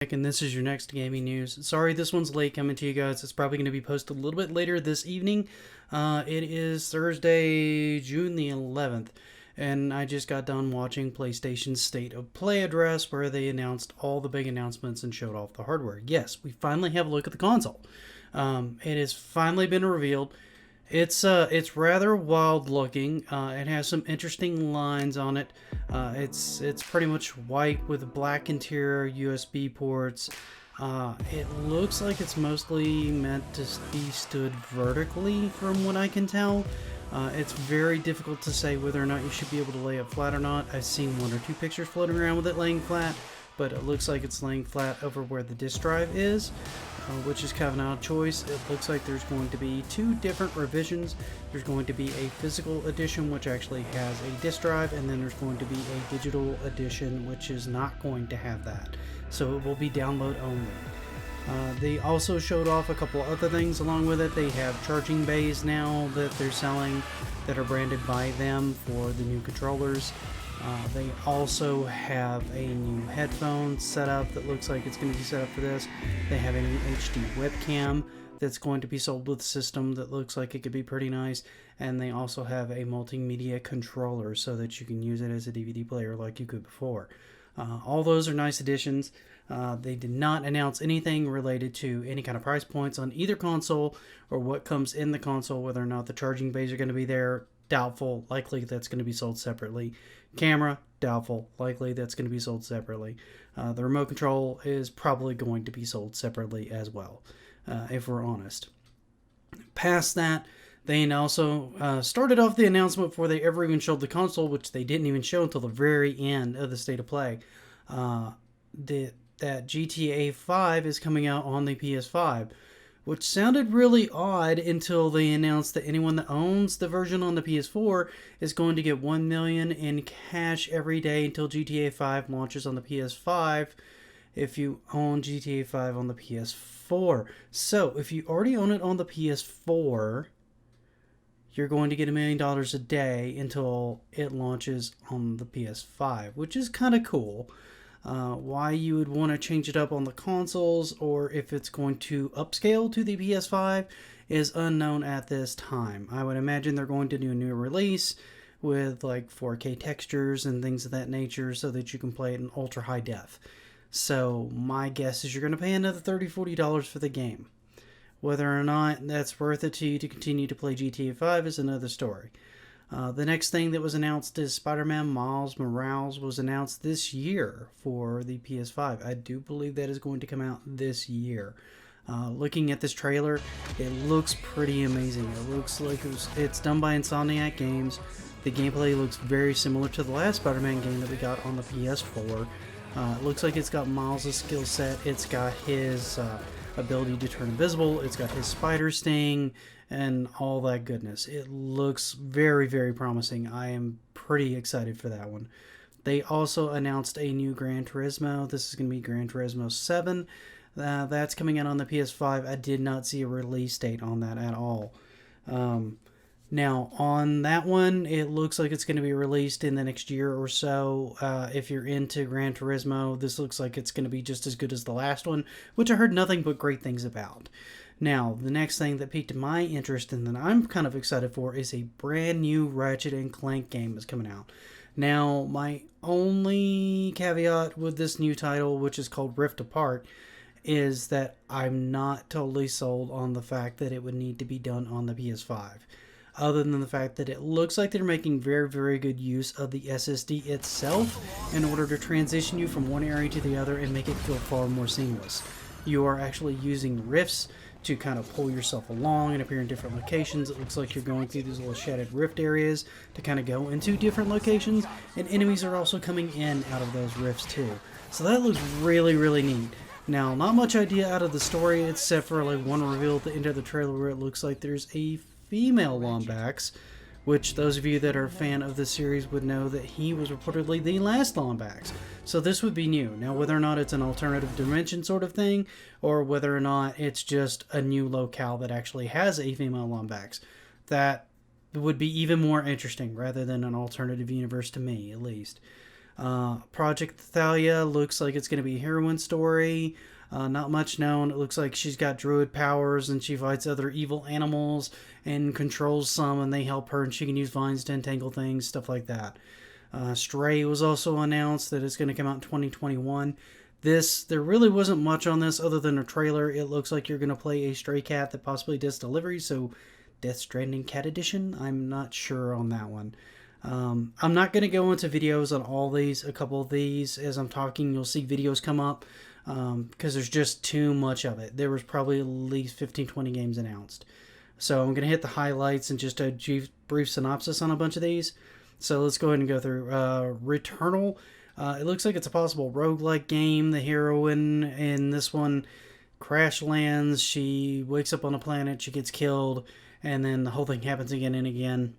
And this is your next gaming news. Sorry, this one's late coming to you guys. It's probably going to be posted a little bit later this evening. It is Thursday, June the 11th, and I just got done watching PlayStation's State of Play address where they announced all the big announcements and showed off the hardware. Yes, we finally have a look at the console. It has finally been revealed. It's rather wild looking. It has some interesting lines on it. It's pretty much white with black interior, USB ports. It looks like it's mostly meant to be stood vertically from what I can tell. It's very difficult to say whether or not you should be able to lay it flat or not. I've seen one or two pictures floating around with it laying flat, but it looks like it's laying flat over where the disk drive is, which is kind of an odd choice. It looks like there's going to be two different revisions. There's going to be a physical edition, which actually has a disk drive, and then there's going to be a digital edition, which is not going to have that. So it will be download only. They also showed off a couple other things along with it. They have charging bays now that they're selling that are branded by them for the new controllers. They also have a new headphone setup that looks like it's going to be set up for this. They have a new HD webcam that's going to be sold with the system that looks like it could be pretty nice. And they also have a multimedia controller so that you can use it as a DVD player like you could before. All those are nice additions. They did not announce anything related to any kind of price points on either console or what comes in the console, whether or not the charging bays are going to be there. Doubtful, likely that's going to be sold separately. Camera, doubtful, likely that's going to be sold separately. The remote control is probably going to be sold separately as well, if we're honest. Past that, they also started off the announcement before they ever even showed the console, which they didn't even show until the very end of the State of Play. That GTA 5 is coming out on the PS5, which sounded really odd until they announced that anyone that owns the version on the PS4 is going to get $1 million in cash every day until GTA 5 launches on the PS5 if you own GTA 5 on the PS4. So, if you already own it on the PS4, you're going to get $1 million a day until it launches on the PS5, which is kind of cool. Why you would want to change it up on the consoles or if it's going to upscale to the PS5 is unknown at this time. I would imagine they're going to do a new release with like 4K textures and things of that nature so that you can play it in ultra high def. So my guess is you're going to pay another $30-$40 for the game. Whether or not that's worth it to you to continue to play GTA 5 is another story. The next thing that was announced is Spider-Man Miles Morales was announced this year for the PS5. I do believe that is going to come out this year. Looking at this trailer, it looks pretty amazing. It looks like it's done by Insomniac Games. The gameplay looks very similar to the last Spider-Man game that we got on the PS4. It looks like it's got Miles' skill set. It's got his ability to turn invisible. It's got his spider sting and all that goodness. It looks very, very promising. I am pretty excited for that one. They also announced a new Gran Turismo. This is going to be Gran Turismo 7. That's coming out on the PS5. I did not see a release date on that at all. Now, on that one, it looks like it's going to be released in the next year or so. If you're into Gran Turismo, this looks like it's going to be just as good as the last one, which I heard nothing but great things about. Now, the next thing that piqued my interest and that I'm kind of excited for is a brand new Ratchet and Clank game that's coming out. Now, my only caveat with this new title, which is called Rift Apart, is that I'm not totally sold on the fact that it would need to be done on the PS5. Other than the fact that it looks like they're making very, very good use of the SSD itself in order to transition you from one area to the other and make it feel far more seamless. You are actually using rifts to kind of pull yourself along and appear in different locations. It looks like you're going through these little shaded rift areas to kind of go into different locations, and enemies are also coming in out of those rifts too. So that looks really, really neat. Now, not much idea out of the story except for like one reveal at the end of the trailer where it looks like there's a female Lombax, which those of you that are a fan of the series would know that he was reportedly the last Lombax. So this would be new. Now, whether or not it's an alternative dimension sort of thing, or whether or not it's just a new locale that actually has a female Lombax, that would be even more interesting rather than an alternative universe to me, at least. Project Thalia looks like it's going to be a heroine story. Not much known. It looks like she's got druid powers and she fights other evil animals and controls some, and they help her, and she can use vines to entangle things, stuff like that. Stray was also announced that it's going to come out in 2021. There really wasn't much on this other than a trailer. It looks like you're going to play a stray cat that possibly does delivery, so Death Stranding Cat Edition? I'm not sure on that one. I'm not going to go into videos on all these. A couple of these, as I'm talking, you'll see videos come up because there's just too much of it. There was probably at least 15-20 games announced. So I'm going to hit the highlights and just a brief synopsis on a bunch of these. So let's go ahead and go through. Returnal. It looks like it's a possible roguelike game. The heroine in this one crash lands. She wakes up on a planet. She gets killed. And then the whole thing happens again and again.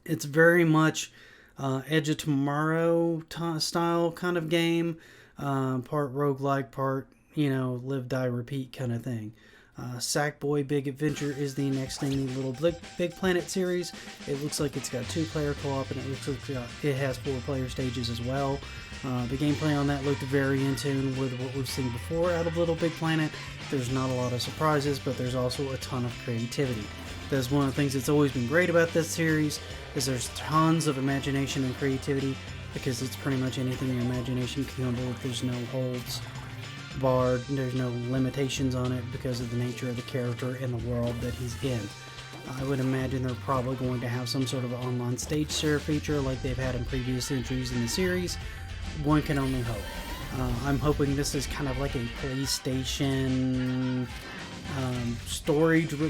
It's very much Edge of Tomorrow style kind of game. Part roguelike, part, live, die, repeat kind of thing. Sackboy Big Adventure is the next in the Little Big Planet series. It looks like it's got 2-player co-op, and it looks like it has 4-player stages as well. The gameplay on that looked very in tune with what we've seen before out of Little Big Planet. There's not a lot of surprises, but there's also a ton of creativity. That's one of the things that's always been great about this series, is there's tons of imagination and creativity, because it's pretty much anything your imagination can come up with. There's no holds barred, there's no limitations on it because of the nature of the character and the world that he's in. I would imagine they're probably going to have some sort of online stage share feature like they've had in previous entries in the series. One can only hope. I'm hoping this is kind of like a PlayStation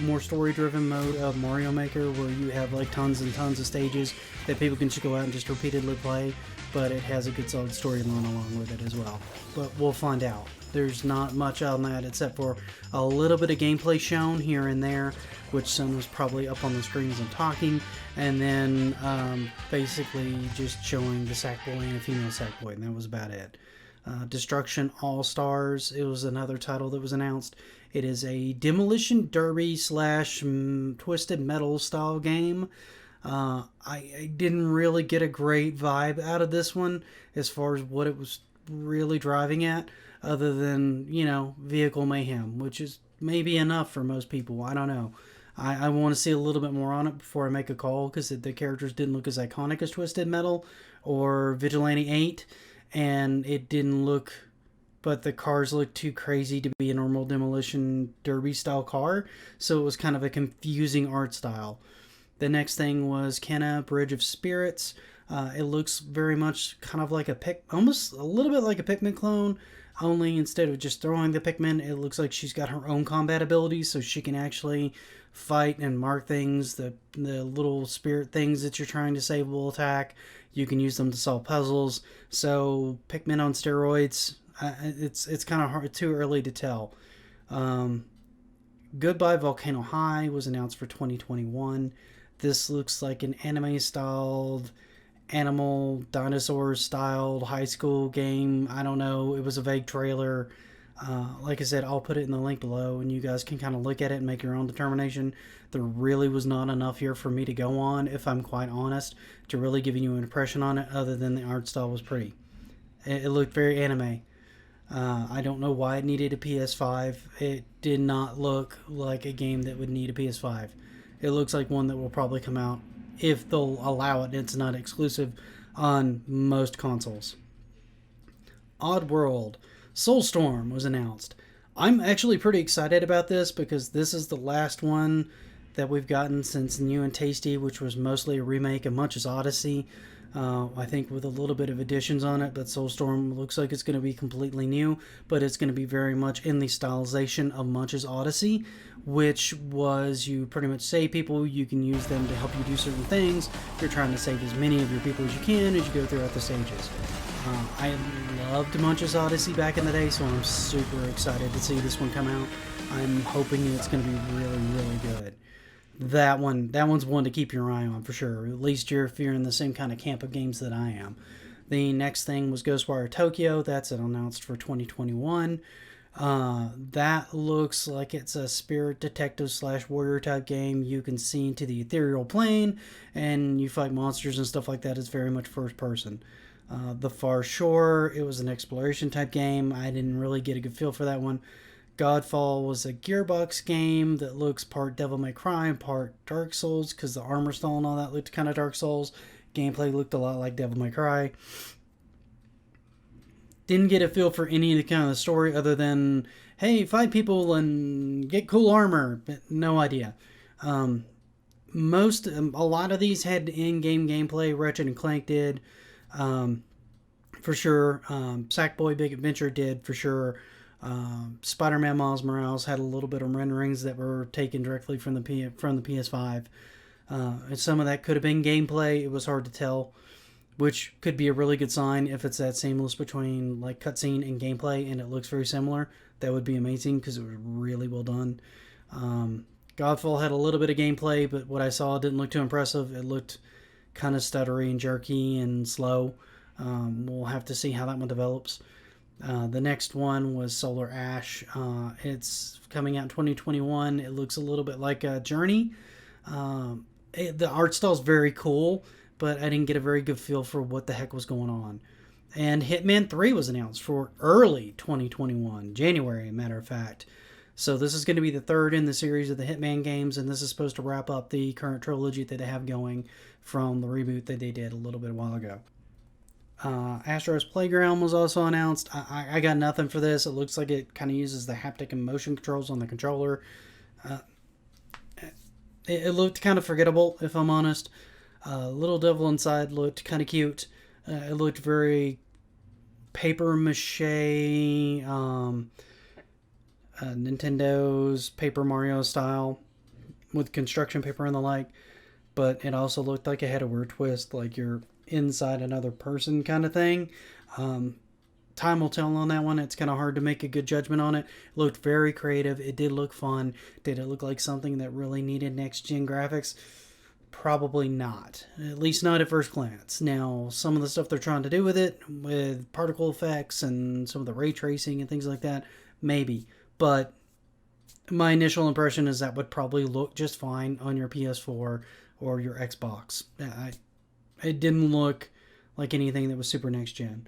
more story-driven mode of Mario Maker, where you have like tons and tons of stages that people can just go out and just repeatedly play, but it has a good solid storyline along with it as well. But we'll find out. There's not much on that except for a little bit of gameplay shown here and there, which some was probably up on the screen as I'm talking, and then basically just showing the Sackboy and a female Sackboy, and that was about it. Destruction All-Stars, it was another title that was announced. It is a demolition derby / twisted metal style game. I didn't really get a great vibe out of this one as far as what it was really driving at, other than, vehicle mayhem, which is maybe enough for most people. I don't know. I want to see a little bit more on it before I make a call, because the characters didn't look as iconic as Twisted Metal or Vigilante 8, and it didn't look... but the cars looked too crazy to be a normal demolition derby style car, so it was kind of a confusing art style. The next thing was Kena Bridge of Spirits. It looks very much kind of like almost a little bit like a Pikmin clone, only instead of just throwing the Pikmin, it looks like she's got her own combat abilities, so she can actually fight and mark things. The little spirit things that you're trying to save will attack. You can use them to solve puzzles. So Pikmin on steroids. It's kind of hard, too early to tell. Goodbye Volcano High was announced for 2021. This looks like an anime-styled, animal, dinosaur-styled high school game. I don't know. It was a vague trailer. Like I said, I'll put it in the link below, and you guys can kind of look at it and make your own determination. There really was not enough here for me to go on, if I'm quite honest, to really give you an impression on it, other than the art style was pretty. It looked very anime. I don't know why it needed a PS5. It did not look like a game that would need a PS5. It looks like one that will probably come out, if they'll allow it, it's not exclusive on most consoles. Oddworld Soulstorm was announced. I'm actually pretty excited about this, because this is the last one that we've gotten since New and Tasty, which was mostly a remake of Munch's Odyssey. I think with a little bit of additions on it, but Soulstorm looks like it's going to be completely new, but it's going to be very much in the stylization of Munch's Odyssey, which was you pretty much save people, you can use them to help you do certain things. You're trying to save as many of your people as you can as you go throughout the stages. I loved Munch's Odyssey back in the day, so I'm super excited to see this one come out. I'm hoping it's going to be really, really good. That one's one to keep your eye on for sure. At least if you're in the same kind of camp of games that I am. The next thing was Ghostwire Tokyo. That's announced for 2021. That looks like it's a spirit detective / warrior type game. You can see into the ethereal plane and you fight monsters and stuff like that. It's very much first person. The Far Shore, it was an exploration type game. I didn't really get a good feel for that one. Godfall was a Gearbox game that looks part Devil May Cry and part Dark Souls, because the armor style and all that looked kind of Dark Souls. Gameplay looked a lot like Devil May Cry. Didn't get a feel for any of the kind of the story other than, hey, fight people and get cool armor. But no idea. A lot of these had in-game gameplay. Ratchet and Clank did, for sure. Sackboy Big Adventure did, for sure. Spider-Man Miles Morales had a little bit of renderings that were taken directly from the PS5. And some of that could have been gameplay. It was hard to tell, which could be a really good sign if it's that seamless between like cutscene and gameplay and it looks very similar. That would be amazing because it was really well done. Godfall had a little bit of gameplay, but what I saw didn't look too impressive. It looked kind of stuttery and jerky and slow. We'll have to see how that one develops. The next one was Solar Ash. It's coming out in 2021. It looks a little bit like a Journey. The art style is very cool, but I didn't get a very good feel for what the heck was going on. And Hitman 3 was announced for early 2021, January, a matter of fact. So this is going to be the third in the series of the Hitman games, and this is supposed to wrap up the current trilogy that they have going from the reboot that they did a little bit a while ago. Astro's Playground was also announced. I got nothing for this. It looks like it kind of uses the haptic and motion controls on the controller. It looked kind of forgettable, if I'm honest. Little Devil Inside looked kind of cute. It looked very paper mache, Nintendo's Paper Mario style with construction paper and the like. But it also looked like it had a weird twist, like you're inside another person kind of thing. Time will tell on that one. It's kind of hard to make a good judgment on it. It looked very creative. It did look fun. Did it look like something that really needed next-gen graphics? Probably not. At least not at first glance. Now, some of the stuff they're trying to do with it, with particle effects and some of the ray tracing and things like that, maybe. But my initial impression is that would probably look just fine on your PS4 or your Xbox. It didn't look like anything that was super next-gen.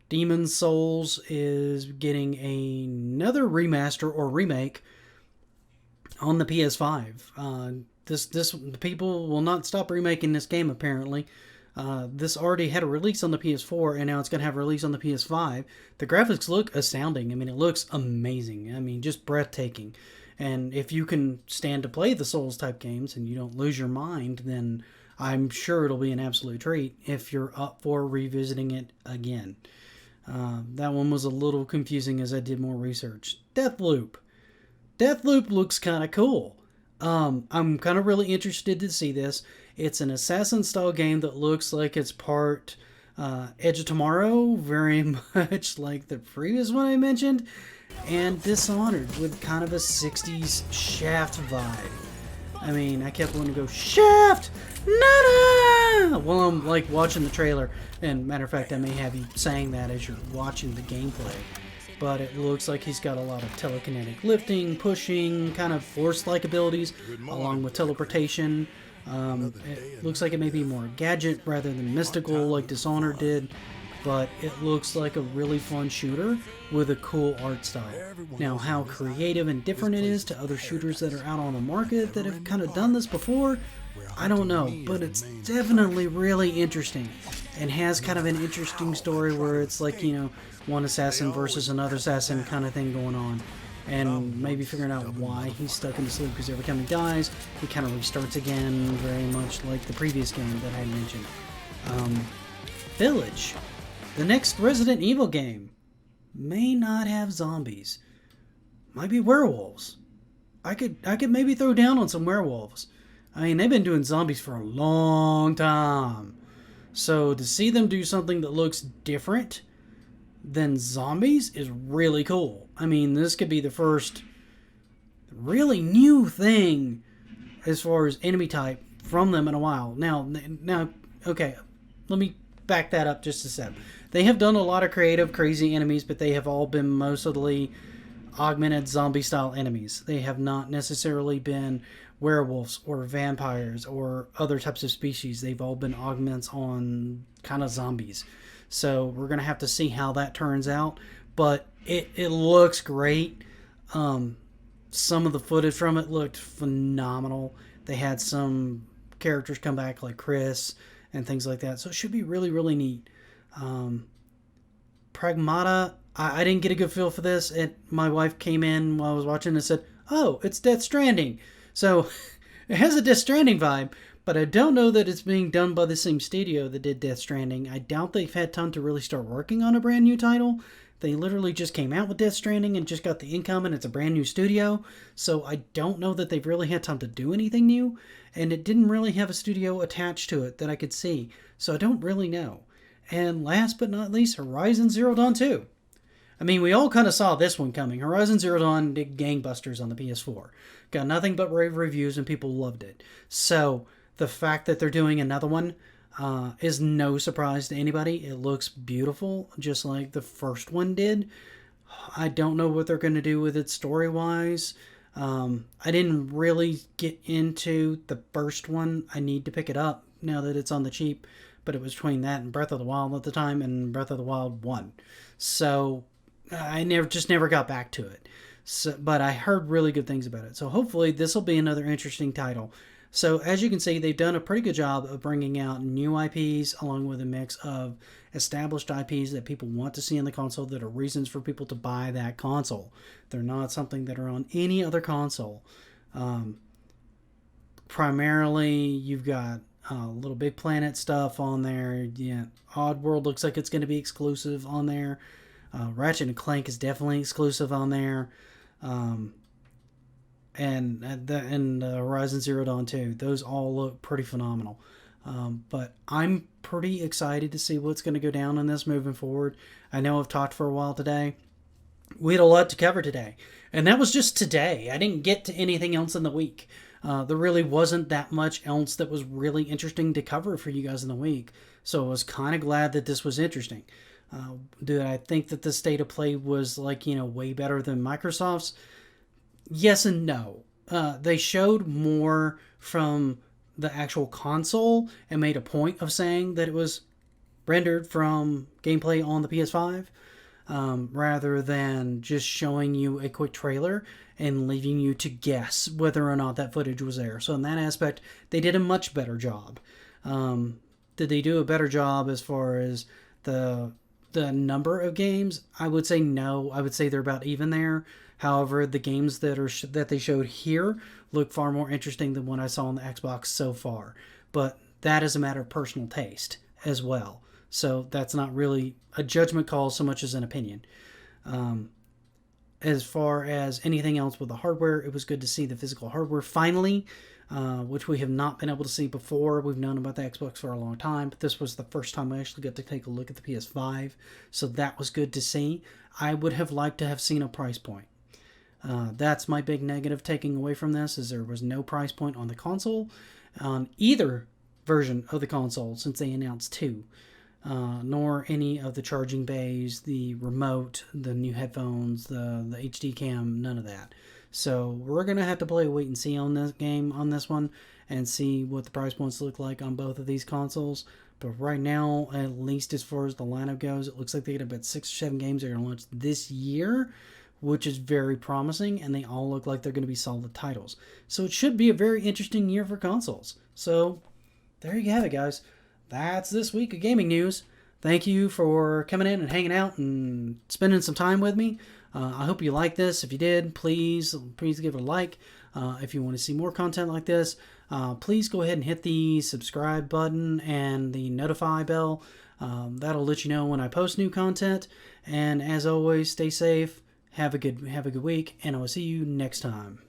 Demon's Souls is getting another remaster or remake on the PS5. People will not stop remaking this game, apparently. This already had a release on the PS4, and now it's going to have a release on the PS5. The graphics look astounding. I mean, it looks amazing. I mean, just breathtaking. And if you can stand to play the Souls-type games and you don't lose your mind, then I'm sure it'll be an absolute treat if you're up for revisiting it again. That one was a little confusing as I did more research. Deathloop. Deathloop looks kind of cool. I'm kind of really interested to see this. It's an assassin-style game that looks like it's part Edge of Tomorrow, very much like the previous one I mentioned, and Dishonored with kind of a 60s Shaft vibe. I mean, I kept wanting to go, Shaft! Nada! While I'm like watching the trailer. And matter of fact, I may have you saying that as you're watching the gameplay. But it looks like he's got a lot of telekinetic lifting, pushing, kind of force-like abilities, along with teleportation. It looks like it may be more gadget rather than mystical like Dishonored did. But it looks like a really fun shooter with a cool art style. Now, how creative and different it is to other shooters that are out on the market that have kind of done this before, I don't know. But it's definitely really interesting and has kind of an interesting story where it's like, you know, one assassin versus another assassin kind of thing going on. And maybe figuring out why he's stuck in the sleep, because every time he dies, he kind of restarts again, very much like the previous game that I mentioned. Village. The next Resident Evil game may not have zombies. Might be werewolves. I could maybe throw down on some werewolves. I mean, they've been doing zombies for a long time. So to see them do something that looks different than zombies is really cool. I mean, this could be the first really new thing as far as enemy type from them in a while. Now, okay, let me back that up just a sec. They have done a lot of creative, crazy enemies, but they have all been mostly augmented zombie style enemies. They have not necessarily been werewolves or vampires or other types of species. They've all been augments on kind of zombies. So we're going to have to see how that turns out. But it looks great. Some of the footage from it looked phenomenal. They had some characters come back like Chris and things like that. So it should be really, really neat. Pragmata, I didn't get a good feel for this. My wife came in while I was watching and said, "Oh, it's Death Stranding." So it has a Death Stranding vibe, but I don't know that it's being done by the same studio that did Death Stranding. I doubt they've had time to really start working on a brand new title. They literally just came out with Death Stranding and just got the income, and it's a brand new studio. So I don't know that they've really had time to do anything new, and it didn't really have a studio attached to it that I could see. So I don't really know. And last but not least, Horizon Zero Dawn 2. I mean, we all kind of saw this one coming. Horizon Zero Dawn did gangbusters on the PS4. Got nothing but rave reviews and people loved it. So the fact that they're doing another one is no surprise to anybody. It looks beautiful, just like the first one did. I don't know what they're going to do with it story-wise. I didn't really get into the first one. I need to pick it up now that it's on the cheap. But it was between that and Breath of the Wild at the time, and Breath of the Wild 1. So I never got back to it. So, but I heard really good things about it. So hopefully this will be another interesting title. So as you can see, they've done a pretty good job of bringing out new IPs along with a mix of established IPs that people want to see on the console that are reasons for people to buy that console. They're not something that are on any other console. Primarily, you've got Little Big Planet stuff on there. Yeah, Oddworld looks like it's going to be exclusive on there. Ratchet and Clank is definitely exclusive on there. And Horizon Zero Dawn 2. Those all look pretty phenomenal. But I'm pretty excited to see what's going to go down on this moving forward. I know I've talked for a while today. We had a lot to cover today. And that was just today. I didn't get to anything else in the week. There really wasn't that much else that was really interesting to cover for you guys in the week. So I was kind of glad that this was interesting. Did I think that the state of play was way better than Microsoft's? Yes and no. They showed more from the actual console and made a point of saying that it was rendered from gameplay on the PS5 rather than just showing you a quick trailer and leaving you to guess whether or not that footage was there. So in that aspect, they did a much better job. Did they do a better job as far as the number of games? I would say no. I would say they're about even there. However, the games that they showed here look far more interesting than what I saw on the Xbox so far. But that is a matter of personal taste as well. So that's not really a judgment call so much as an opinion. As far as anything else with the hardware, it was good to see the physical hardware finally, which we have not been able to see before. We've known about the Xbox for a long time, but this was the first time I actually got to take a look at the PS5, so that was good to see. I would have liked to have seen a price point. That's my big negative taking away from this, is there was no price point on the console, on either version of the console since they announced two. Nor any of the charging bays, the remote, the new headphones, the HD cam, none of that. So we're going to have to play wait and see on this game, on this one, and see what the price points look like on both of these consoles. But right now, at least as far as the lineup goes, it looks like they got about 6 or 7 games that are going to launch this year, which is very promising, and they all look like they're going to be solid titles. So it should be a very interesting year for consoles. So there you have it, guys. That's this week of gaming news. Thank you for coming in and hanging out and spending some time with me. I hope you liked this. If you did, please give it a like. If you want to see more content like this, please go ahead and hit the subscribe button and the notify bell. That'll let you know when I post new content. And as always, stay safe. Have a good week, and I will see you next time.